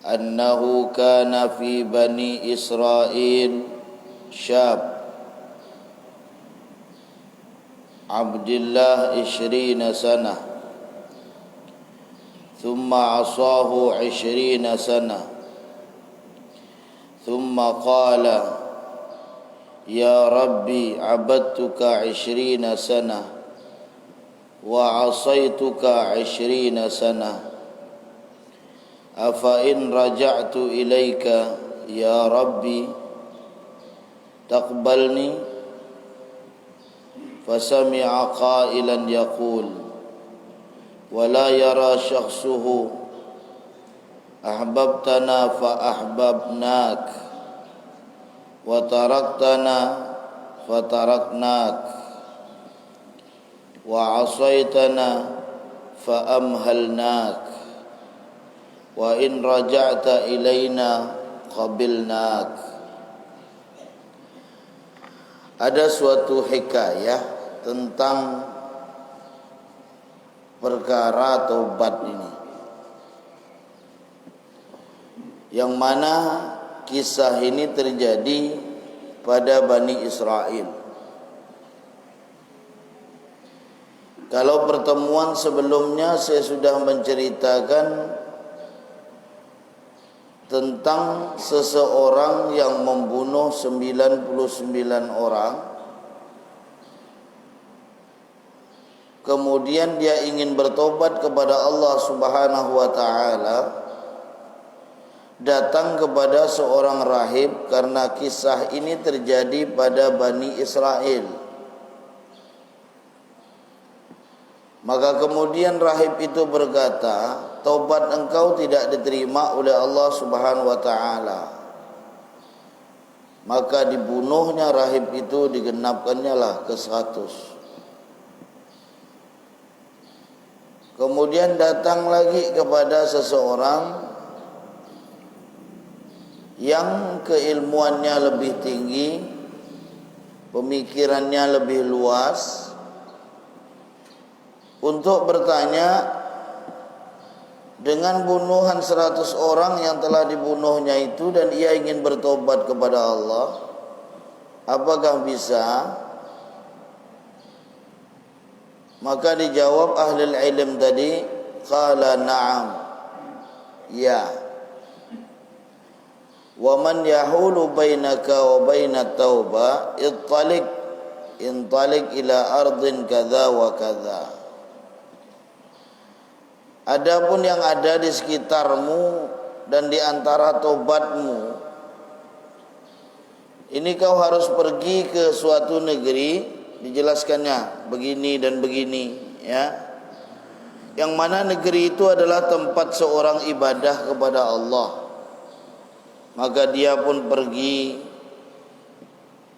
annahu kana fi bani Israil syab Abdullah 20 sana thumma asahu 20 sana thumma qala ya rabbi abadtuka 20 sana wa asaituka 20 sana afa in raja'tu ilaika ya rabbi taqbalni fasami'a qailan yaqul wala yara syakhsuhu ahbabtana fa ahbabnak wa taraktana fa taraknak wa asaitana fa amhalnak wa in raja'ta ilaina qabilnak. Ada suatu hikayah tentang perkara taubat ini, yang mana kisah ini terjadi pada Bani Israel. Kalau pertemuan sebelumnya saya sudah menceritakan tentang seseorang yang membunuh 99 orang, kemudian dia ingin bertobat kepada Allah Subhanahu wa taala, datang kepada seorang rahib, karena kisah ini terjadi pada Bani Israel. Maka kemudian rahib itu berkata, taubat engkau tidak diterima oleh Allah Subhanahu wa taala. Maka dibunuhnya rahib itu, digenapkannya lah ke 100. Kemudian datang lagi kepada seseorang yang keilmuannya lebih tinggi, pemikirannya lebih luas, untuk bertanya, dengan bunuhan 100 orang yang telah dibunuhnya itu, dan ia ingin bertobat kepada Allah, apakah bisa? Maka dijawab ahli ilm tadi, qala na'am, ya. Wa man yahulu bainaka wa bainat tauba intalik ila ardin kadza wa kadza. Adapun yang ada di sekitarmu dan di antara tobatmu, ini kau harus pergi ke suatu negeri, dijelaskannya begini dan begini, ya. Yang mana negeri itu adalah tempat seorang ibadah kepada Allah. Maka dia pun pergi,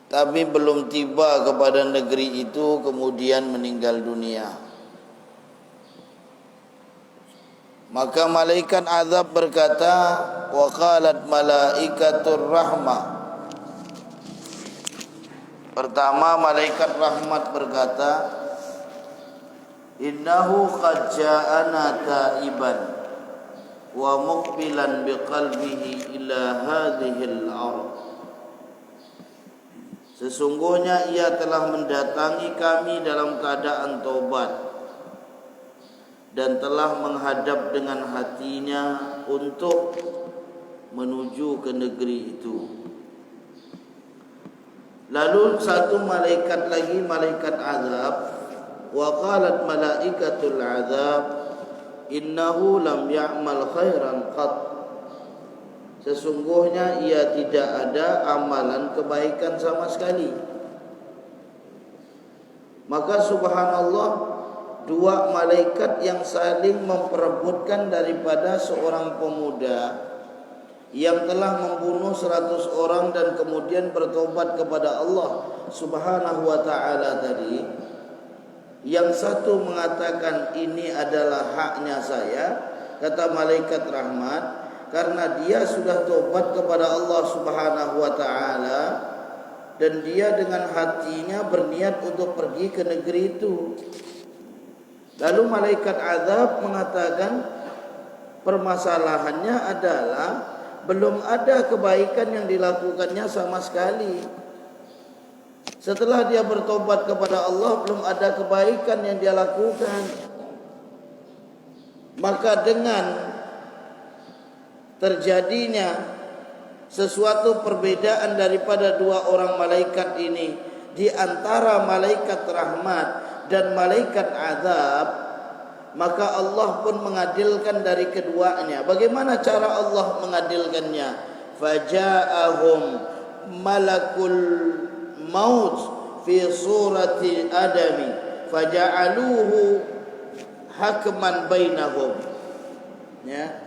tapi belum tiba kepada negeri itu, kemudian meninggal dunia. Maka malaikat azab berkata, wa qalat malaikatur rahmah. Pertama, malaikat rahmat berkata, innahu qad ja'ana taiban wa muqbilan biqalbihi ila hadhil ardh. Sesungguhnya ia telah mendatangi kami dalam keadaan taubat dan telah menghadap dengan hatinya untuk menuju ke negeri itu. Lalu satu malaikat lagi, malaikat azab, wa qalat malaikatul azab innahu lam ya'mal khairan qat. Sesungguhnya ia tidak ada amalan kebaikan sama sekali. Maka subhanallah, dua malaikat yang saling memperebutkan daripada seorang pemuda yang telah membunuh 100 orang dan kemudian bertobat kepada Allah Subhanahu wa taala tadi. Yang satu mengatakan ini adalah haknya saya, kata malaikat rahmat, karena dia sudah tobat kepada Allah Subhanahu wa taala dan dia dengan hatinya berniat untuk pergi ke negeri itu. Lalu malaikat azab mengatakan, Permasalahannya adalah belum ada kebaikan yang dilakukannya sama sekali. Setelah dia bertobat kepada Allah, belum ada kebaikan yang dia lakukan. Maka dengan terjadinya sesuatu perbedaan daripada dua orang malaikat ini di antara malaikat rahmat dan malaikat azab, maka Allah pun mengadilkan dari keduanya. Bagaimana cara Allah mengadilkannya? Faja'ahum malakul maut fi surati adami faja'aluhu hakman bainahum. Ya.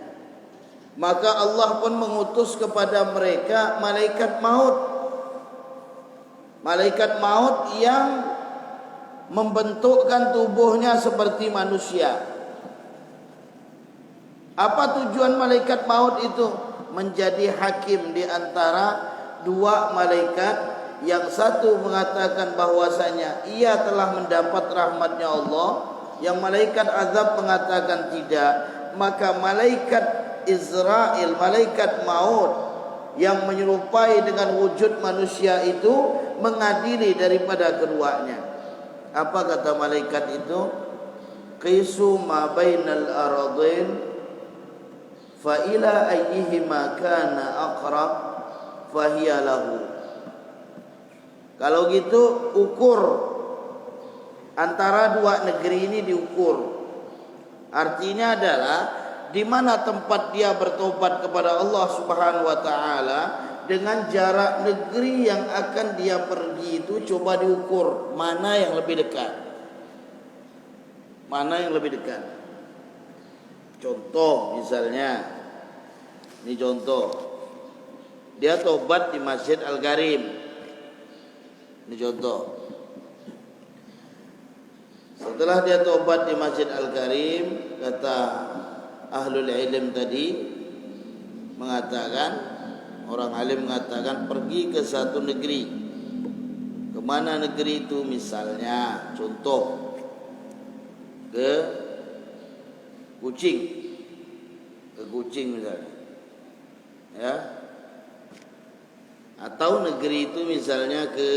Maka Allah pun mengutus kepada mereka malaikat maut. Malaikat maut yang membentukkan tubuhnya seperti manusia. Apa tujuan malaikat maut itu? Menjadi hakim di antara dua malaikat, yang satu mengatakan bahwasanya ia telah mendapat rahmatnya Allah, yang malaikat azab mengatakan tidak. Maka malaikat Israel, malaikat maut yang menyerupai dengan wujud manusia itu mengadili daripada keduanya. Apa kata malaikat itu? Qisu ma bainal aradin fa ila ayyihima kana aqrab fa hiya lahu. Kalau gitu ukur antara dua negeri ini, diukur. Artinya adalah di mana tempat dia bertobat kepada Allah Subhanahu wa taala dengan jarak negeri yang akan dia pergi itu coba diukur mana yang lebih dekat. Mana yang lebih dekat? Contoh misalnya, ini contoh. Dia tobat di Masjid Al-Gharim. Ini contoh. Setelah dia tobat di Masjid Al-Gharim, kata ahlul ilm tadi mengatakan, orang alim mengatakan pergi ke satu negeri. Kemana negeri itu? Misalnya contoh ke Kucing. Ke Kucing misalnya, ya. Atau negeri itu misalnya ke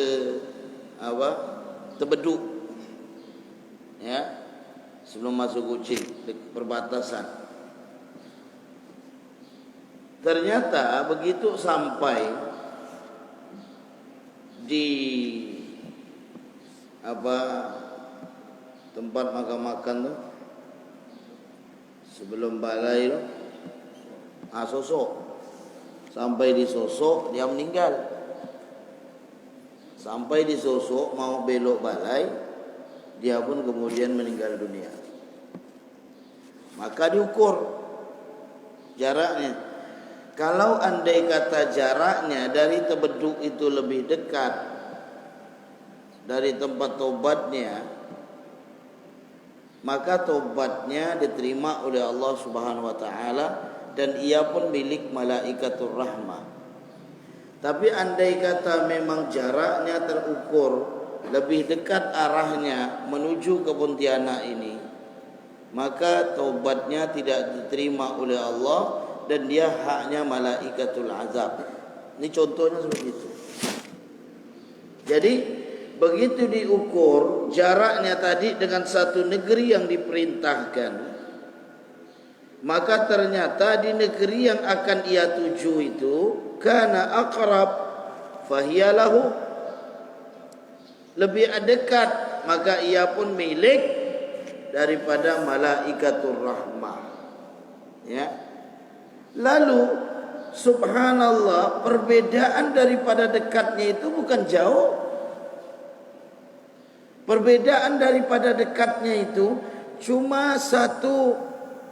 apa? Tebeduk, ya. Sebelum masuk Kucing, di perbatasan. Ternyata begitu sampai di apa tempat makan-makan tuh, sebelum balai tuh, Sosok. Sampai di Sosok dia meninggal. Sampai di Sosok mau belok balai, dia pun kemudian meninggal dunia. Maka diukur jaraknya. Kalau andai kata jaraknya dari Tebeduk itu lebih dekat dari tempat tobatnya, maka tobatnya diterima oleh Allah Subhanahu wa taala dan ia pun milik malaikatur rahmah. Tapi andai kata memang jaraknya terukur lebih dekat arahnya menuju ke Pontianak ini, maka tobatnya tidak diterima oleh Allah dan dia haknya malaikatul azab. Ini contohnya seperti itu. Jadi begitu diukur jaraknya tadi dengan satu negeri yang diperintahkan, maka ternyata di negeri yang akan ia tuju itu kana aqrab fahiyalahu, lebih dekat, maka ia pun milik daripada malaikatur rahmah. Ya. Lalu subhanallah, perbedaan daripada dekatnya itu bukan jauh. Perbedaan daripada dekatnya itu cuma satu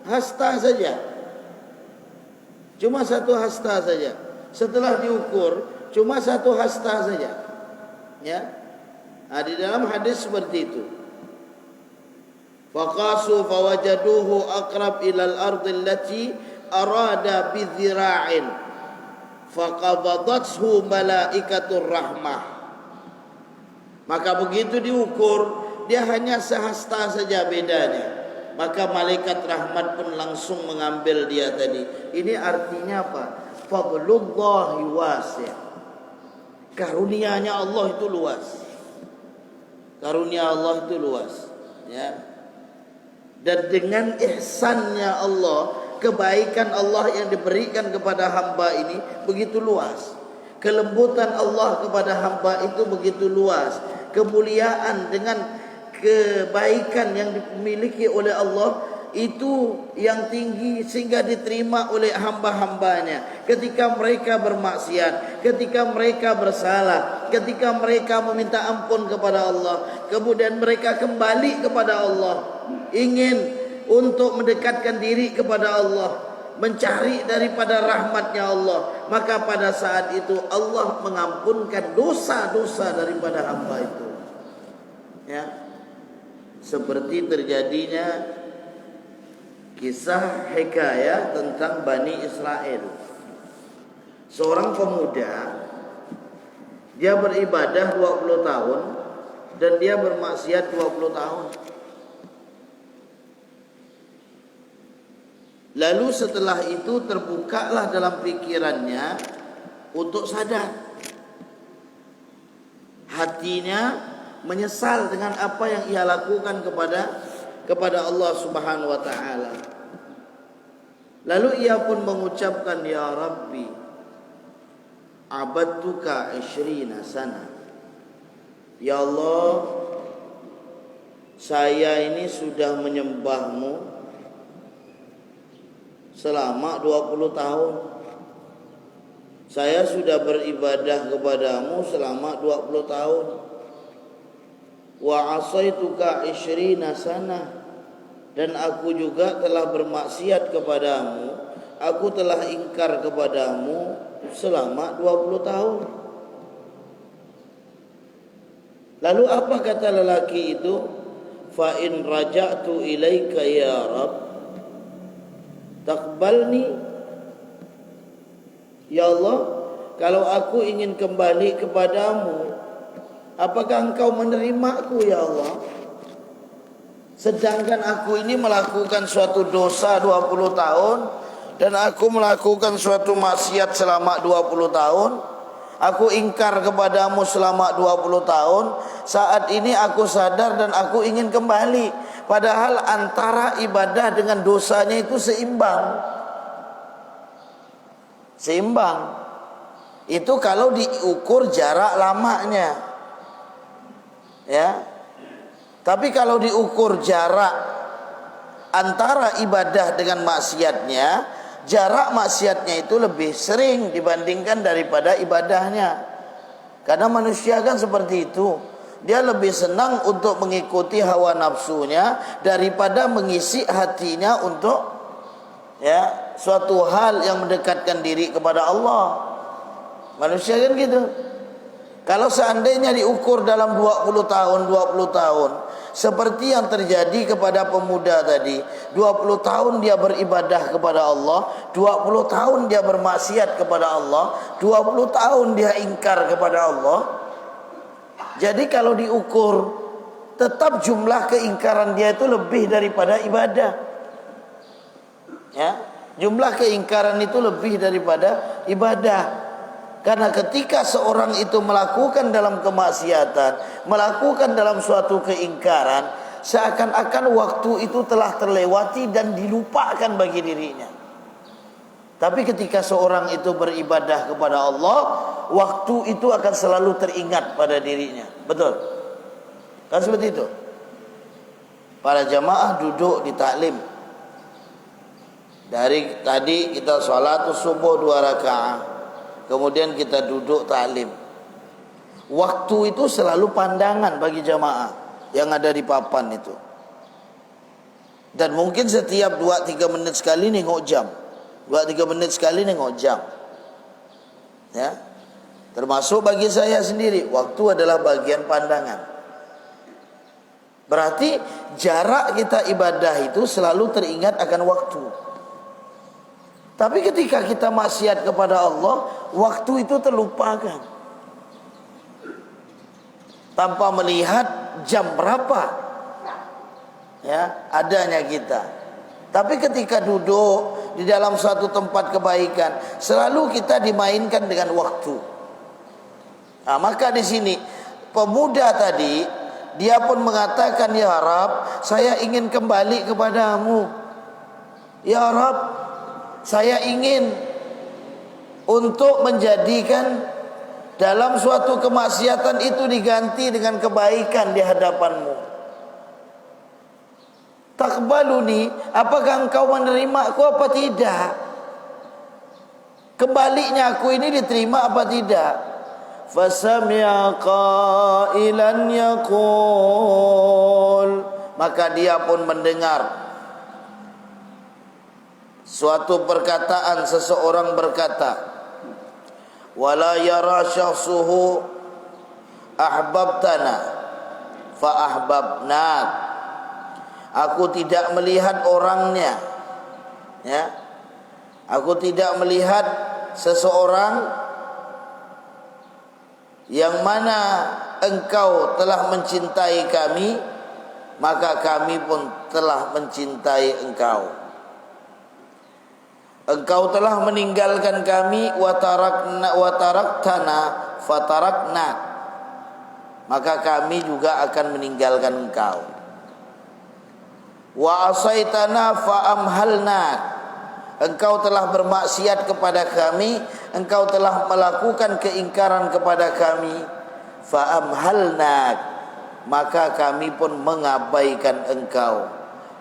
hasta saja. Cuma satu hasta saja. Setelah diukur cuma satu hasta saja. Ya. Nah, di dalam hadis seperti itu. Faqasu fawajaduhu aqrab ilal ardi allati arada bizira'in faqabadathu malaikatur rahmah. Maka begitu diukur, dia hanya sehasta saja bedanya. maka malaikat rahmat pun langsung mengambil dia tadi. Ini artinya apa? Fadlullahi wasi'. Karunia-Nya Allah itu luas. Karunia Allah itu luas, ya. Dan dengan ihsannya Allah, kebaikan Allah yang diberikan kepada hamba ini begitu luas. Kelembutan Allah kepada hamba itu begitu luas. Kemuliaan dengan kebaikan yang dimiliki oleh Allah itu yang tinggi sehingga diterima oleh hamba-hambanya. Ketika mereka bermaksiat, ketika mereka bersalah, ketika mereka meminta ampun kepada Allah, kemudian mereka kembali kepada Allah, ingin untuk mendekatkan diri kepada Allah, mencari daripada rahmatnya Allah, maka pada saat itu Allah mengampunkan dosa-dosa daripada hamba itu, ya. Seperti terjadinya kisah hikayah tentang Bani Israel. Seorang pemuda, dia beribadah 20 tahun dan dia bermaksiat 20 tahun. Lalu setelah itu terbukalah dalam pikirannya untuk sadar. Hatinya menyesal dengan apa yang ia lakukan kepada Allah Subhanahu wa taala. Lalu ia pun mengucapkan, ya Rabbi, abadtuka 20 sana. Ya Allah, saya ini sudah menyembahmu selama 20 tahun. Saya sudah beribadah kepadamu selama 20 tahun. Wa asaituka 20 sana. Dan aku juga telah bermaksiat kepadamu, aku telah ingkar kepadamu selama 20 tahun. Lalu apa kata lelaki itu? Fa in raja'tu ilaika ya Rabb taqbalni. Ya Allah, kalau aku ingin kembali kepadamu, apakah engkau menerimaku ya Allah? Sedangkan aku ini melakukan suatu dosa 20 tahun dan aku melakukan suatu maksiat selama 20 tahun. Aku ingkar kepadamu selama 20 tahun. Saat ini aku sadar dan aku ingin kembali. Padahal antara ibadah dengan dosanya itu seimbang. Seimbang. Itu kalau diukur jarak lamanya. Ya. Tapi kalau diukur jarak antara ibadah dengan maksiatnya, jarak maksiatnya itu lebih sering dibandingkan daripada ibadahnya. Karena manusia kan seperti itu. Dia lebih senang untuk mengikuti hawa nafsunya daripada mengisi hatinya untuk suatu hal yang mendekatkan diri kepada Allah. Manusia kan gitu. Kalau seandainya diukur dalam 20 tahun seperti yang terjadi kepada pemuda tadi, 20 tahun dia beribadah kepada Allah, 20 tahun dia bermaksiat kepada Allah, 20 tahun dia ingkar kepada Allah. Jadi kalau diukur, tetap jumlah keingkaran dia itu lebih daripada ibadah. Ya, jumlah keingkaran itu lebih daripada ibadah. Karena ketika seorang itu melakukan dalam kemaksiatan, melakukan dalam suatu keingkaran, seakan-akan waktu itu telah terlewati dan dilupakan bagi dirinya. Tapi ketika seorang itu beribadah kepada Allah, waktu itu akan selalu teringat pada dirinya. Betul? Kan seperti itu. Para jamaah duduk di taklim. Dari tadi kita salat subuh 2 rakaat. Kemudian kita duduk taklim. Waktu itu selalu pandangan bagi jamaah yang ada di papan itu. Dan mungkin setiap 2-3 menit sekali nengok jam. 2-3 menit sekali nengok jam. Ya. Termasuk bagi saya sendiri, waktu adalah bagian pandangan. Berarti jarak kita ibadah itu selalu teringat akan waktu. Tapi ketika kita maksiat kepada Allah, waktu itu terlupakan. Tanpa melihat jam berapa. ya, adanya kita. Tapi ketika duduk di dalam suatu tempat kebaikan, selalu kita dimainkan dengan waktu. Nah, maka di sini pemuda tadi dia pun mengatakan, ya Rab, saya ingin kembali kepadamu. Ya Rab, saya ingin untuk menjadikan dalam suatu kemaksiatan itu diganti dengan kebaikan di hadapanmu. Takbaluni, apakah engkau menerima aku apa tidak? Kembalinya aku ini diterima apa tidak? Fasami'a qailan yaqul, maka dia pun mendengar suatu perkataan, seseorang berkata, wala yara syakhsuhu ahbabtana fa ahbabnak, aku tidak melihat orangnya, ya, aku tidak melihat seseorang yang mana engkau telah mencintai kami, maka kami pun telah mencintai engkau. Engkau telah meninggalkan kami, wa taraktana fatarakna, maka kami juga akan meninggalkan engkau. Wa asaitana fa amhalnak, engkau telah bermaksiat kepada kami, engkau telah melakukan keingkaran kepada kami, fa amhalnak, maka kami pun mengabaikan engkau.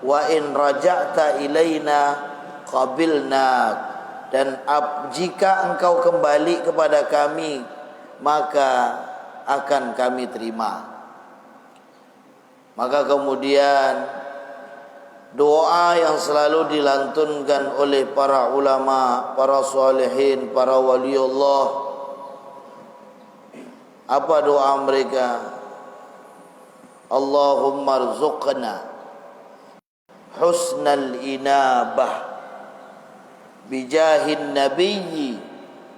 Wa in raja'ta ilaina qabilnak, dan jika engkau kembali kepada kami, maka akan kami terima. Maka kemudian doa yang selalu dilantunkan oleh para ulama, para salihin, para waliullah, apa doa mereka? Allahumma rzuqna husnal inabah bijahin nabiyyi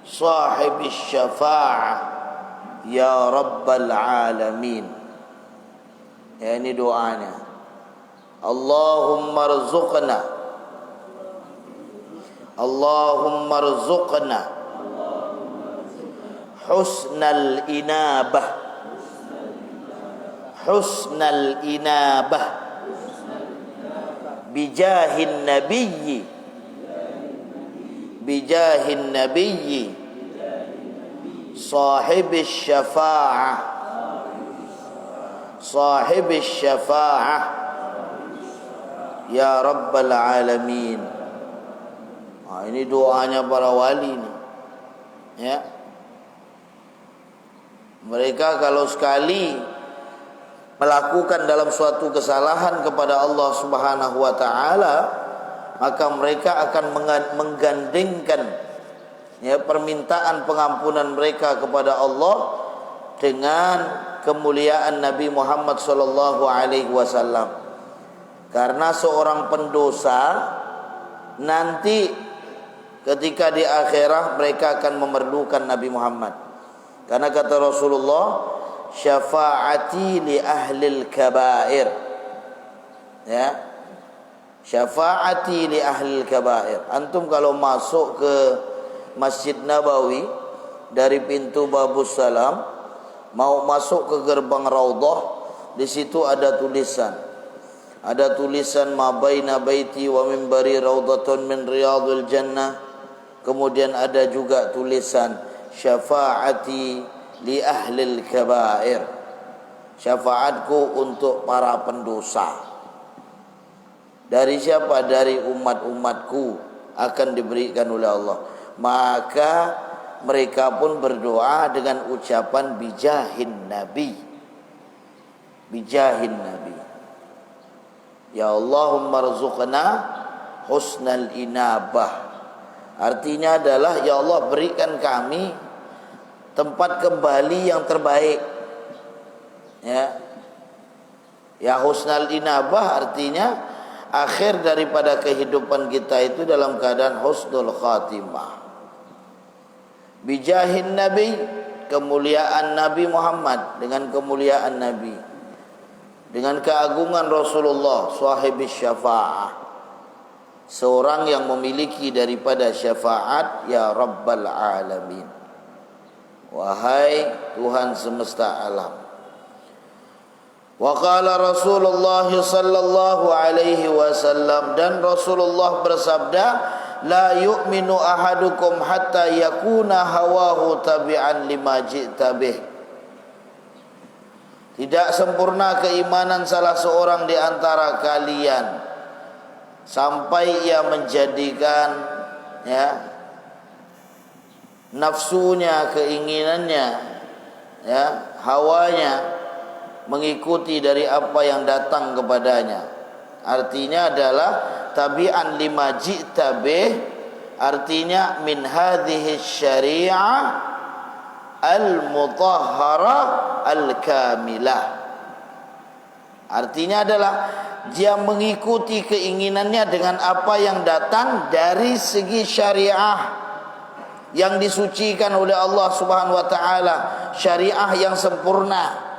sahibis syafa'ah ya rabbal alamin. Ya, ini doanya. Allahumma rzuqna, Allahumma rzuqna husnal inabah, husnal inabah bijahin nabiyyi, bijahin nabiyyi sahibis syafa'ah, sahibis syafa'ah ya rabbal alamin. Ini doanya para wali nih, ya. Mereka kalau sekali melakukan dalam suatu kesalahan kepada Allah Subhanahu wa taala, maka mereka akan menggandengkan, ya, permintaan pengampunan mereka kepada Allah dengan kemuliaan Nabi Muhammad sallallahu alaihi wasallam. Karena seorang pendosa nanti ketika di akhirat mereka akan memerlukan Nabi Muhammad. Karena kata Rasulullah, syafaati li ahlil kabair, ya, syafaati li ahlil kabair. Antum kalau masuk ke Masjid Nabawi dari pintu Babus Salam, mau masuk ke gerbang Raudhah, di situ ada tulisan, ada tulisan ma baina baiti wa minbari raudhatun min riyadil jannah. Kemudian ada juga tulisan syafaati li ahlil kabair, syafaatku untuk para pendosa. Dari siapa? Dari umat-umatku akan diberikan oleh Allah. Maka mereka pun berdoa dengan ucapan bijahin nabi, bijahin nabi. Ya Allahumma rzuqna husnal inabah, artinya adalah, ya Allah berikan kami tempat kembali yang terbaik, ya. Ya, husnal inabah artinya akhir daripada kehidupan kita itu dalam keadaan husnul khatimah. Bijahin nabi, kemuliaan Nabi Muhammad, dengan kemuliaan Nabi. dengan keagungan Rasulullah sahibis syafa'ah, seorang yang memiliki daripada syafaat, ya Rabbal Alamin, wahai Tuhan semesta alam. Wa qala Rasulullah sallallahu alaihi wasallam, dan Rasulullah bersabda, la yu'minu ahadukum hatta yakuna hawahu tabi'an lima ji'ta bih. Tidak sempurna keimanan salah seorang di antara kalian sampai ia menjadikan nafsunya, keinginannya, hawanya mengikuti dari apa yang datang kepadanya. Artinya adalah tabi'an lima ji'ta bih, artinya min hadhihi syari'ah al-mutahhara al-kamilah. Artinya adalah dia mengikuti keinginannya dengan apa yang datang dari segi syariah yang disucikan oleh Allah Subhanahu wa taala, syariah yang sempurna.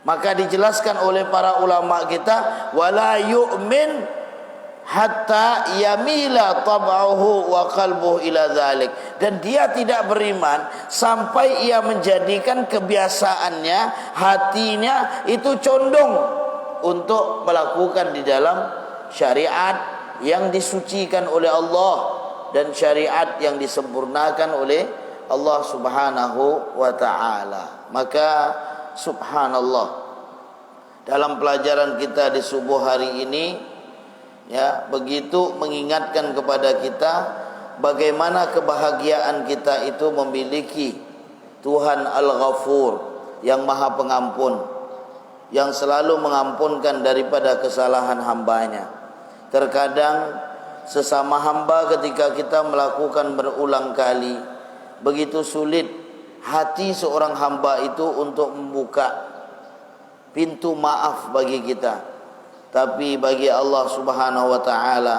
Maka dijelaskan oleh para ulama kita, wala yu'min hatta yamila tab'uhu wa qalbuhu ila dzalik, dan dia tidak beriman sampai ia menjadikan kebiasaannya, hatinya itu condong untuk melakukan di dalam syariat yang disucikan oleh Allah dan syariat yang disempurnakan oleh Allah Subhanahu wa taala. Maka subhanallah, dalam pelajaran kita di subuh hari ini, begitu mengingatkan kepada kita bagaimana kebahagiaan kita itu memiliki Tuhan Al-Ghafur yang Maha Pengampun, yang selalu mengampunkan daripada kesalahan hambanya. Terkadang sesama hamba ketika kita melakukan berulang kali, begitu sulit hati seorang hamba itu untuk membuka pintu maaf bagi kita. Tapi bagi Allah Subhanahu wa taala,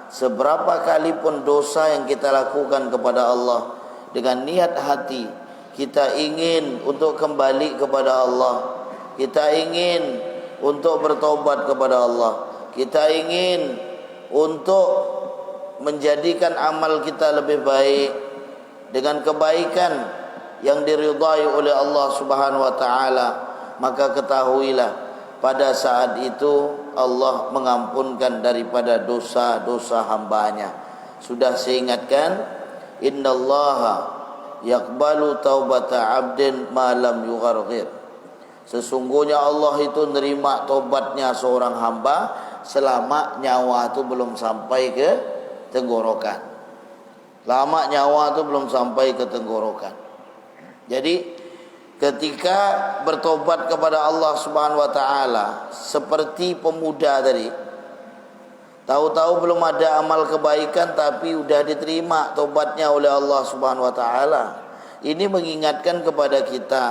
seberapa kali pun dosa yang kita lakukan kepada Allah, dengan niat hati kita ingin untuk kembali kepada Allah, kita ingin untuk bertobat kepada Allah, kita ingin untuk menjadikan amal kita lebih baik dengan kebaikan yang diridhai oleh Allah Subhanahu wa taala, maka ketahuilah pada saat itu Allah mengampunkan daripada dosa-dosa hambanya. Sudah saya ingatkan, innallaha yaqbalu taubata 'abdin ma lam yugharghir. Sesungguhnya Allah itu nerima taubatnya seorang hamba selama nyawa itu belum sampai ke tenggorokan. Lama nyawa itu belum sampai ke tenggorokan. Jadi ketika bertobat kepada Allah Subhanahu wa taala, seperti pemuda tadi, tahu-tahu belum ada amal kebaikan tapi sudah diterima tobatnya oleh Allah Subhanahu wa taala. Ini mengingatkan kepada kita,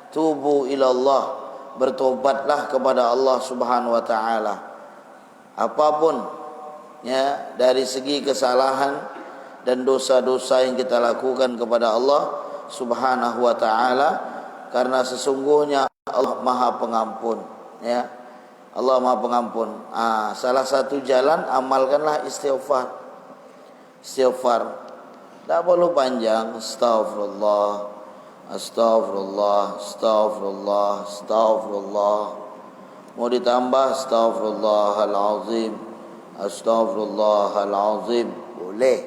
tubu ilallah, bertobatlah kepada Allah Subhanahu wa taala. Apapun dari segi kesalahan dan dosa-dosa yang kita lakukan kepada Allah Subhanahu wa ta'ala, karena sesungguhnya Allah Maha Pengampun, Allah Maha Pengampun. Salah satu jalan, amalkanlah istighfar. Istighfar tak perlu panjang. Astaghfirullah, astaghfirullah, astaghfirullah, astaghfirullah. Mau ditambah astaghfirullahalazim, astaghfirullahalazim, boleh.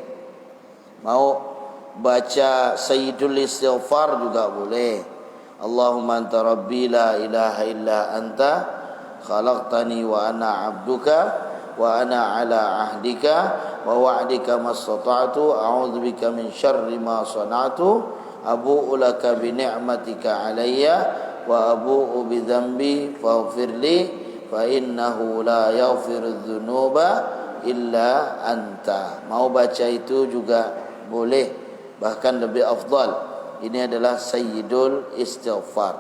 Mau baca Sayyidul Istighfar juga boleh. Allahumma anta rabbi la ilaha illa anta khalaqtani wa ana abduka wa ana ala ahdika wa wa'dika mastata'tu a'udzubika min syarri ma sana'tu abu'u laka bi ni'matika alayya wa abu'u bi dzambi faghfirli fa innahu la yaghfiru dzunuba illa anta. Mau baca itu juga boleh, bahkan lebih afdal. Ini adalah Sayyidul Istighfar.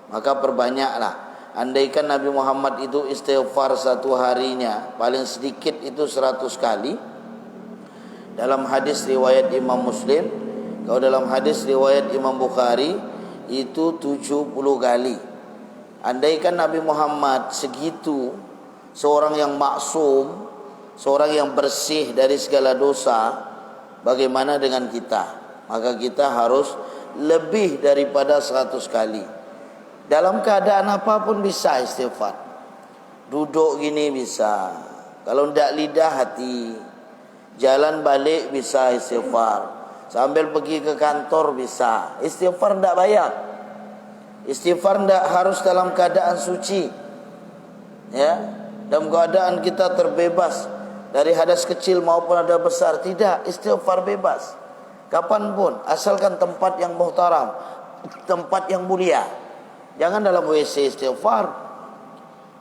Maka perbanyaklah. Andaikan Nabi Muhammad itu istighfar satu harinya paling sedikit itu 100 kali. Dalam hadis riwayat Imam Muslim, kalau dalam hadis riwayat Imam Bukhari itu 70 kali. Andaikan Nabi Muhammad segitu, seorang yang maksum, seorang yang bersih dari segala dosa, bagaimana dengan kita? Maka kita harus lebih daripada 100 kali. Dalam keadaan apapun bisa istighfar. Duduk gini bisa, kalau tidak lidah hati. Jalan balik bisa istighfar. Sambil pergi ke kantor bisa. Istighfar tidak bayar. Istighfar tidak harus dalam keadaan suci, ya, dalam keadaan kita terbebas dari hadas kecil maupun hadas besar. Tidak, istighfar bebas kapanpun, asalkan tempat yang muhtaram, tempat yang mulia. Jangan dalam WC istighfar.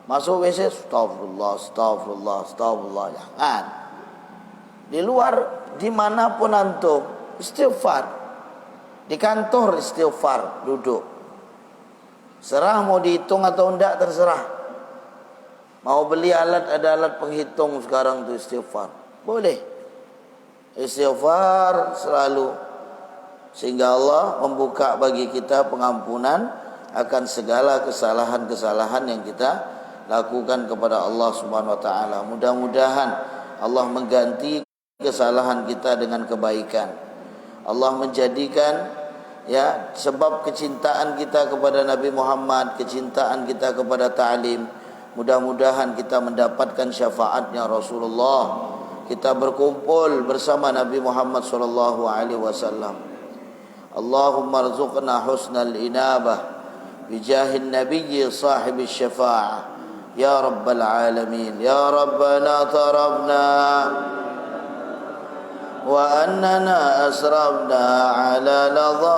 Masuk WC astagfirullah, astagfirullah, astagfirullah. Jangan. Di luar, dimanapun antum istighfar. Di kantor istighfar, duduk. Serah mau dihitung atau enggak, terserah. Mau beli alat, ada alat penghitung sekarang tu istighfar. Boleh. Istighfar selalu. Sehingga Allah membuka bagi kita pengampunan akan segala kesalahan-kesalahan yang kita lakukan kepada Allah Subhanahu wa taala. Mudah-mudahan Allah mengganti kesalahan kita dengan kebaikan. Allah menjadikan, ya, sebab kecintaan kita kepada Nabi Muhammad, kecintaan kita kepada ta'lim, mudah-mudahan kita mendapatkan syafaatnya Rasulullah. Kita berkumpul bersama Nabi Muhammad sallallahu alaihi wasallam. Allahumma rzuqna husnal inabah bijahin nabiyyi sahibi syafa'ah ya rabbal alamin. Ya rabbana tarabna wa annana asrabna ala ladha